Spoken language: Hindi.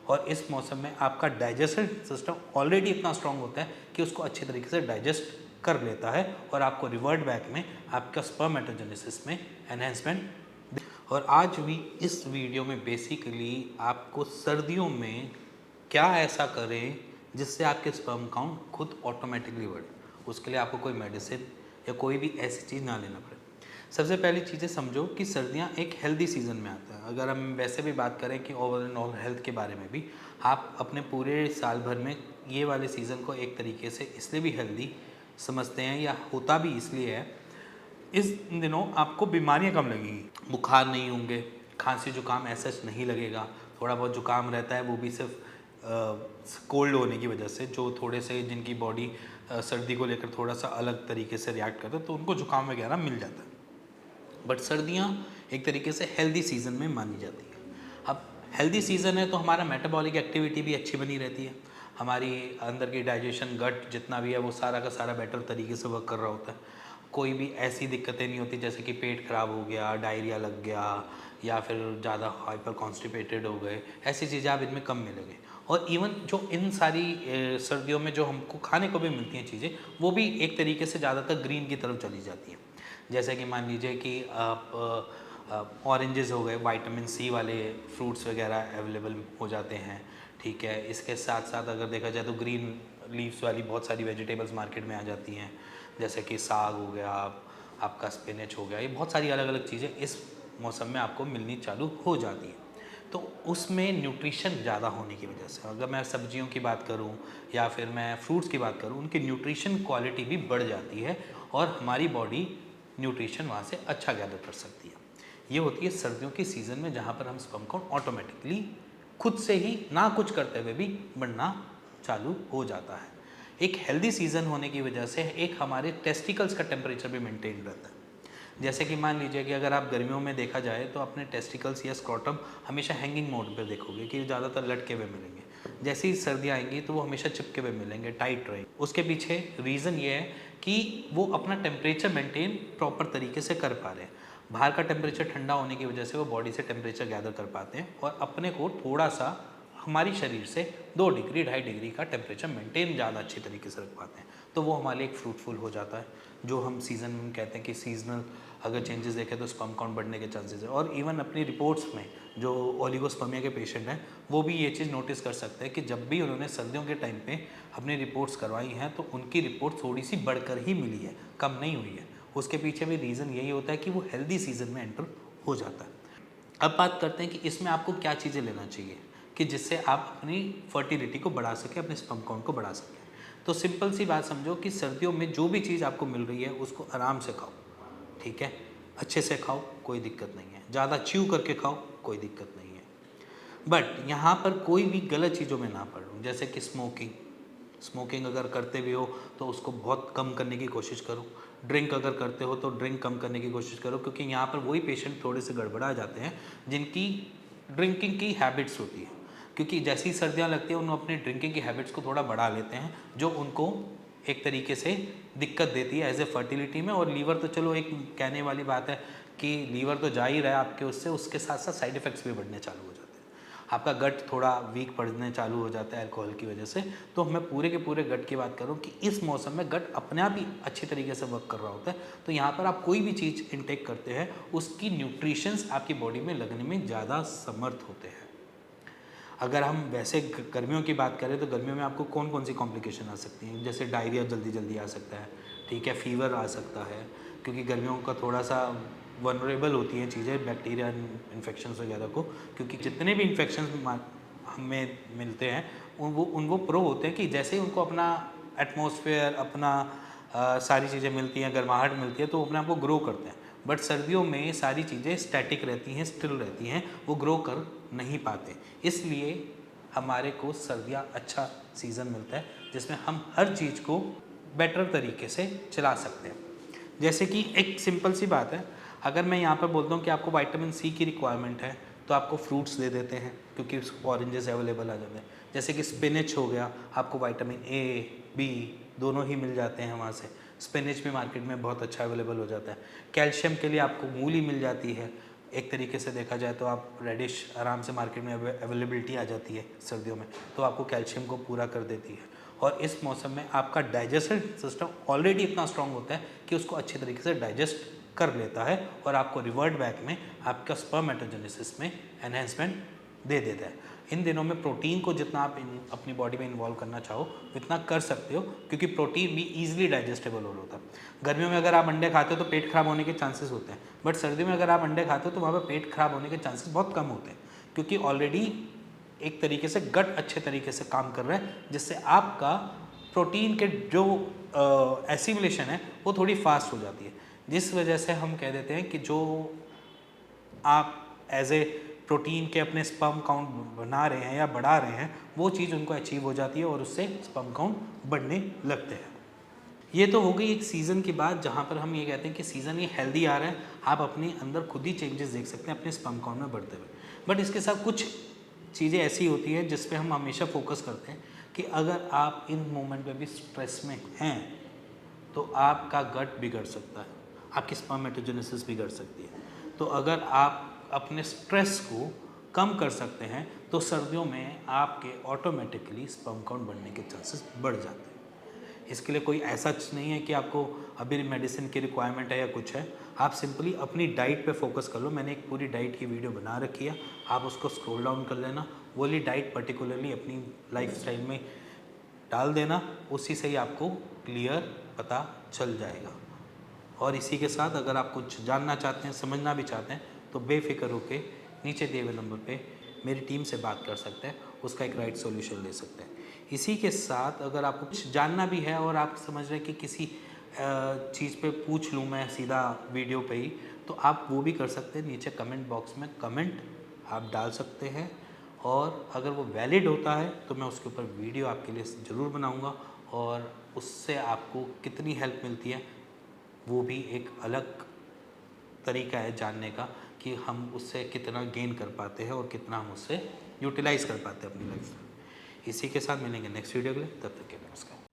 और इस मौसम में आपका डाइजेस्टिव सिस्टम ऑलरेडी इतना स्ट्रांग होता है कि उसको अच्छे तरीके से डाइजेस्ट कर लेता है और आपको रिवर्ट बैक में आपका स्पर्मेटोजेनेसिस में एनहेंसमेंट। और आज भी इस वीडियो में बेसिकली आपको सर्दियों में क्या ऐसा करें जिससे आपके स्पर्म काउंट खुद ऑटोमेटिकली बढ़े, उसके लिए आपको कोई मेडिसिन या कोई भी ऐसी चीज़ ना लेना पड़े। सबसे पहली चीज़ें समझो कि सर्दियाँ एक हेल्दी सीज़न में आता है। अगर हम वैसे भी बात करें कि ओवरऑल हेल्थ के बारे में भी, आप अपने पूरे साल भर में ये वाले सीज़न को एक तरीके से इसलिए भी हेल्दी समझते हैं या होता भी इसलिए है, इस दिनों आपको बीमारियां कम लगेगी, बुखार नहीं होंगे, खांसी जुकाम ऐसा नहीं लगेगा। थोड़ा बहुत जुकाम रहता है वो भी सिर्फ कोल्ड होने की वजह से, जो थोड़े से जिनकी बॉडी सर्दी को लेकर थोड़ा सा अलग तरीके से रिएक्ट करता है तो उनको जुकाम वगैरह मिल जाता है। बट सर्दियाँ एक तरीके से हेल्दी सीज़न में मानी जाती है। अब हेल्दी सीज़न है तो हमारा मेटाबॉलिक एक्टिविटी भी अच्छी बनी रहती है, हमारी अंदर की डाइजेशन गट जितना भी है वो सारा का सारा बेटर तरीके से वर्क कर रहा होता है। कोई भी ऐसी दिक्कतें नहीं होती जैसे कि पेट खराब हो गया, डायरिया लग गया या फिर ज़्यादा हाइपर कॉन्स्टिपेटेड हो गए, ऐसी चीज़ें आप इनमें कम मिलोगे। और इवन जो इन सारी सर्दियों में जो हमको खाने को भी मिलती हैं चीज़ें, वो भी एक तरीके से ज़्यादातर ग्रीन की तरफ चली जाती हैं। जैसे कि मान लीजिए कि आप ऑरेंजेस हो गए, विटामिन सी वाले फ्रूट्स वगैरह अवेलेबल हो जाते हैं, ठीक है। इसके साथ साथ अगर देखा जाए तो ग्रीन लीव्स वाली बहुत सारी वेजिटेबल्स मार्केट में आ जाती हैं, जैसे कि साग हो गया, आपका स्पिनच हो गया, ये बहुत सारी अलग अलग चीज़ें इस मौसम में आपको मिलनी चालू हो जाती हैं। तो उसमें न्यूट्रिशन ज़्यादा होने की वजह से, अगर मैं सब्जियों की बात करूं या फिर मैं फ्रूट्स की बात करूं, उनकी न्यूट्रिशन क्वालिटी भी बढ़ जाती है और हमारी बॉडी न्यूट्रिशन वहाँ से अच्छा गैदर कर सकती है। ये होती है सर्दियों की सीज़न में, जहाँ पर हम स्पर्म काउंट ऑटोमेटिकली खुद से ही ना कुछ करते हुए भी बढ़ना चालू हो जाता है। एक हेल्दी सीज़न होने की वजह से एक हमारे टेस्टिकल्स का टेम्परेचर भी मेंटेन रहता है। जैसे कि मान लीजिए कि अगर आप गर्मियों में देखा जाए तो अपने टेस्टिकल्स या स्क्रॉटम हमेशा हैंगिंग मोड पे देखोगे कि ज़्यादातर लटके हुए मिलेंगे। जैसे ही सर्दियाँ आएंगी तो वो हमेशा चिपके हुए मिलेंगे, टाइट रहेंगे। उसके पीछे रीज़न ये है कि वो अपना टेम्परेचर मेंटेन प्रॉपर तरीके से कर पा रहे हैं। बाहर का टेम्परेचर ठंडा होने की वजह से वो बॉडी से टेम्परेचर गैदर कर पाते हैं और अपने को थोड़ा सा हमारी शरीर से 2 डिग्री 2.5 डिग्री का टेम्परेचर मेंटेन ज़्यादा अच्छी तरीके से रख पाते हैं। तो वो हमारे लिए एक फ्रूटफुल हो जाता है, जो हम सीज़न में कहते हैं कि सीजनल अगर चेंजेस देखें तो स्पर्म काउंट बढ़ने के चांसेस है। और इवन अपनी रिपोर्ट्स में जो ओलिगोस्पर्मिया के पेशेंट हैं वो भी ये चीज़ नोटिस कर सकते हैं कि जब भी उन्होंने सर्दियों के टाइम पे अपनी रिपोर्ट्स करवाई हैं तो उनकी रिपोर्ट थोड़ी सी बढ़कर ही मिली है, कम नहीं हुई है। उसके पीछे भी रीज़न यही होता है कि वो हेल्दी सीज़न में एंटर हो जाता है। अब बात करते हैं कि इसमें आपको क्या चीज़ें लेना चाहिए कि जिससे आप अपनी फर्टिलिटी को बढ़ा सकें, अपने स्पर्म काउंट को बढ़ा सकें। तो सिंपल सी बात समझो कि सर्दियों में जो भी चीज़ आपको मिल रही है उसको आराम से खाओ, ठीक है। अच्छे से खाओ, कोई दिक्कत नहीं है। ज़्यादा च्यू करके खाओ, कोई दिक्कत नहीं है। बट यहाँ पर कोई भी गलत चीज़ों में ना पड़ो, जैसे कि स्मोकिंग अगर करते भी हो तो उसको बहुत कम करने की कोशिश करो। ड्रिंक अगर करते हो तो ड्रिंक कम करने की कोशिश करो, क्योंकि यहाँ पर वही पेशेंट थोड़े से गड़बड़ा जाते हैं जिनकी ड्रिंकिंग की हैबिट्स होती है। क्योंकि जैसी सर्दियाँ लगती हैं उन अपनी ड्रिंकिंग की हैबिट्स को थोड़ा बढ़ा लेते हैं, जो उनको एक तरीके से दिक्कत देती है एज ए फर्टिलिटी में। और लीवर तो चलो एक कहने वाली बात है कि लीवर तो जा ही रहा है आपके उससे, उसके साथ साथ साइड इफ़ेक्ट्स भी बढ़ने चालू हो जाते हैं। आपका गट थोड़ा वीक पड़ने चालू हो जाता है अल्कोहल की वजह से। तो मैं पूरे के पूरे गट की बात करूँ कि इस मौसम में गट अपने आप ही अच्छी तरीके से वर्क कर रहा होता है। तो यहाँ पर आप कोई भी चीज़ इनटेक करते हैं उसकी न्यूट्रिशंस आपकी बॉडी में लगने में ज़्यादा समर्थ होते हैं। अगर हम वैसे गर्मियों की बात करें तो गर्मियों में आपको कौन कौन सी कॉम्प्लिकेशन आ सकती हैं, जैसे डायरिया जल्दी जल्दी आ सकता है, ठीक है, फीवर आ सकता है, क्योंकि गर्मियों का थोड़ा सा वनरेबल होती हैं चीज़ें बैक्टीरिया इन्फेक्शंस वगैरह को। क्योंकि जितने भी इन्फेक्शंस हमें मिलते हैं वो प्रो होते हैं कि जैसे ही उनको अपना एटमॉस्फेयर, अपना सारी चीज़ें मिलती हैं, गर्माहट मिलती है, तो वो अपने आप को ग्रो करते हैं। बट सर्दियों में ये सारी चीज़ें स्टैटिक रहती हैं, स्टिल रहती हैं, वो ग्रो कर नहीं पाते। इसलिए हमारे को सर्दियाँ अच्छा सीज़न मिलता है जिसमें हम हर चीज़ को बेटर तरीके से चला सकते हैं। जैसे कि एक सिंपल सी बात है, अगर मैं यहाँ पर बोलता हूँ कि आपको विटामिन सी की रिक्वायरमेंट है तो आपको फ्रूट्स दे देते हैं, क्योंकि ऑरेंजेस अवेलेबल आ जाते हैं। जैसे कि स्पिनच हो गया, आपको विटामिन ए बी दोनों ही मिल जाते हैं वहाँ से। स्पिनच भी मार्केट में बहुत अच्छा अवेलेबल हो जाता है। कैल्शियम के लिए आपको मूली मिल जाती है, एक तरीके से देखा जाए तो आप रेडिश आराम से मार्केट में अवेलेबिलिटी आ जाती है सर्दियों में, तो आपको कैल्शियम को पूरा कर देती है। और इस मौसम में आपका डाइजेस्टिव सिस्टम ऑलरेडी इतना स्ट्रांग होता है कि उसको अच्छे तरीके से डाइजेस्ट कर लेता है और आपको रिवर्ट बैक में आपका स्पर्मेटोजेनेसिस में एनहेंसमेंट दे देता है। इन दिनों में प्रोटीन को जितना आप अपनी बॉडी में इन्वॉल्व करना चाहो उतना कर सकते हो, क्योंकि प्रोटीन भी ईजिली डाइजेस्टेबल होता है। गर्मियों में अगर आप अंडे खाते हो तो पेट खराब होने के चांसेस होते हैं, बट सर्दियों में अगर आप अंडे खाते हो तो वहाँ पर पेट खराब होने के चांसेस बहुत कम होते हैं, क्योंकि ऑलरेडी एक तरीके से गट अच्छे तरीके से काम कर रहा है, जिससे आपका प्रोटीन के जो एसिमिलेशन है वो थोड़ी फास्ट हो जाती है, जिस वजह से हम कह देते हैं कि जो आप एज ए प्रोटीन के अपने स्पर्म काउंट बना रहे हैं या बढ़ा रहे हैं वो चीज़ उनको अचीव हो जाती है और उससे स्पर्म काउंट बढ़ने लगते हैं। ये तो हो गई एक सीज़न की बात, जहाँ पर हम ये कहते हैं कि सीज़न ये हेल्दी आ रहा है, आप अपने अंदर खुद ही चेंजेस देख सकते हैं अपने स्पर्म काउंट में बढ़ते हुए। बट इसके साथ कुछ चीज़ें ऐसी होती हैं जिस पे हम हमेशा फोकस करते हैं कि अगर आप इन मोमेंट पे भी स्ट्रेस में हैं तो आपका गट बिगड़ सकता है, आपकी स्पर्मेटोजेनेसिस बिगड़ सकती है। तो अगर आप अपने स्ट्रेस को कम कर सकते हैं तो सर्दियों में आपके ऑटोमेटिकली स्पर्म काउंट बढ़ने के चांसेस बढ़ जाते हैं। इसके लिए कोई ऐसा नहीं है कि आपको अभी मेडिसिन की रिक्वायरमेंट है या कुछ है, आप सिंपली अपनी डाइट पे फोकस कर लो। मैंने एक पूरी डाइट की वीडियो बना रखी है, आप उसको स्क्रॉल डाउन कर लेना, वो वाली डाइट पर्टिकुलरली अपनी लाइफस्टाइल में डाल देना, उसी से ही आपको क्लियर पता चल जाएगा। और इसी के साथ अगर आप कुछ जानना चाहते हैं, समझना भी चाहते हैं, तो बेफिक्र होके नीचे दिए हुए नंबर पे मेरी टीम से बात कर सकते हैं, उसका एक राइट सॉल्यूशन ले सकते हैं। इसी के साथ अगर आपको कुछ जानना भी है और आप समझ रहे हैं कि किसी चीज़ पे पूछ लूँ मैं सीधा वीडियो पे ही, तो आप वो भी कर सकते हैं। नीचे कमेंट बॉक्स में कमेंट आप डाल सकते हैं, और अगर वो वैलिड होता है तो मैं उसके ऊपर वीडियो आपके लिए ज़रूर बनाऊँगा, और उससे आपको कितनी हेल्प मिलती है वो भी एक अलग तरीका है जानने का कि हम उससे कितना गेन कर पाते हैं और कितना हम उससे यूटिलाइज़ कर पाते हैं अपनी लाइफ में। इसी के साथ मिलेंगे नेक्स्ट वीडियो के लिए, तब तक के लिए नमस्कार।